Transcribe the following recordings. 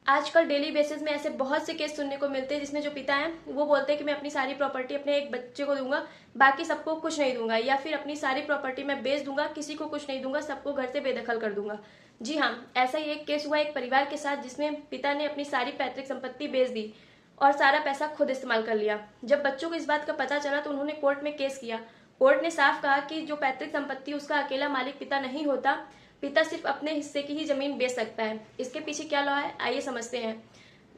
आजकल daily basis में ऐसे बहुत से केस सुनने को मिलते हैं जिसमें जो पिता हैं वो बोलते हैं कि मैं अपनी सारी प्रॉपर्टी अपने एक बच्चे को दूंगा, बाकी सबको कुछ नहीं दूंगा, या फिर अपनी सारी प्रॉपर्टी मैं बेच दूंगा, किसी को कुछ नहीं दूंगा, सबको घर से बेदखल कर दूंगा। जी हाँ, ऐसा ही एक केस हुआ एक परिवार के साथ जिसमें पिता ने अपनी सारी पैतृक संपत्ति बेच दी और सारा पैसा खुद इस्तेमाल कर लिया। जब बच्चों को इस बात का पता चला तो उन्होंने कोर्ट में केस किया। कोर्ट ने साफ कहा कि जो पैतृक संपत्ति उसका अकेला मालिक पिता नहीं होता, पिता सिर्फ अपने हिस्से की ही जमीन बेच सकता है। इसके पीछे क्या लॉ है, आइए समझते हैं।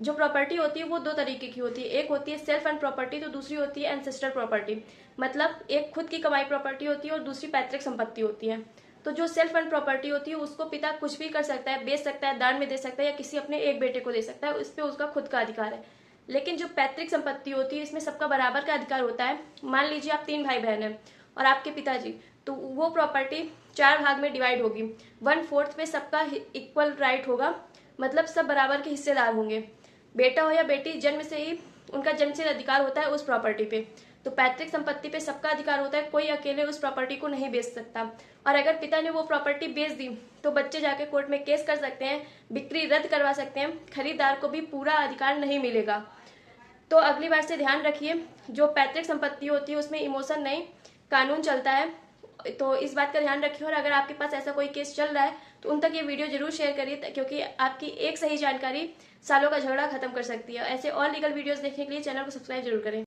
जो प्रॉपर्टी होती है वो दो तरीके की होती है, एक होती है सेल्फ एंड प्रॉपर्टी, तो दूसरी होती है एंसेस्टर प्रॉपर्टी। मतलब एक खुद की कमाई प्रॉपर्टी होती है और दूसरी पैतृक संपत्ति होती है। तो जो सेल्फ एंड प्रॉपर्टी होती है उसको पिता कुछ भी कर सकता है, बेच सकता है, दान में दे सकता है, या किसी अपने एक बेटे को दे सकता है, इस पर उसका खुद का अधिकार है। लेकिन जो पैतृक संपत्ति होती है इसमें सबका बराबर का अधिकार होता है। मान लीजिए आप 3 भाई बहन हैं और आपके पिताजी, तो वो प्रॉपर्टी 4 भाग में डिवाइड होगी। 1/4 पे सबका इक्वल राइट होगा, मतलब सब बराबर के हिस्सेदार होंगे। बेटा हो या बेटी, जन्म से ही उनका जन्मसिद्ध अधिकार होता है उस प्रॉपर्टी पे। तो पैतृक संपत्ति पे सबका अधिकार होता है, कोई अकेले उस प्रॉपर्टी को नहीं बेच सकता। और अगर पिता ने वो प्रॉपर्टी बेच दी तो बच्चे जाके कोर्ट में केस कर सकते हैं, बिक्री रद्द करवा सकते हैं, खरीदार को भी पूरा अधिकार नहीं मिलेगा। तो अगली बार से ध्यान रखिए, जो पैतृक संपत्ति होती है उसमें इमोशन नहीं, कानून चलता है। तो इस बात का ध्यान रखिए। और अगर आपके पास ऐसा कोई केस चल रहा है तो उन तक ये वीडियो जरूर शेयर करिए, क्योंकि आपकी एक सही जानकारी सालों का झगड़ा खत्म कर सकती है। ऐसे और लीगल वीडियोस देखने के लिए चैनल को सब्सक्राइब जरूर करें।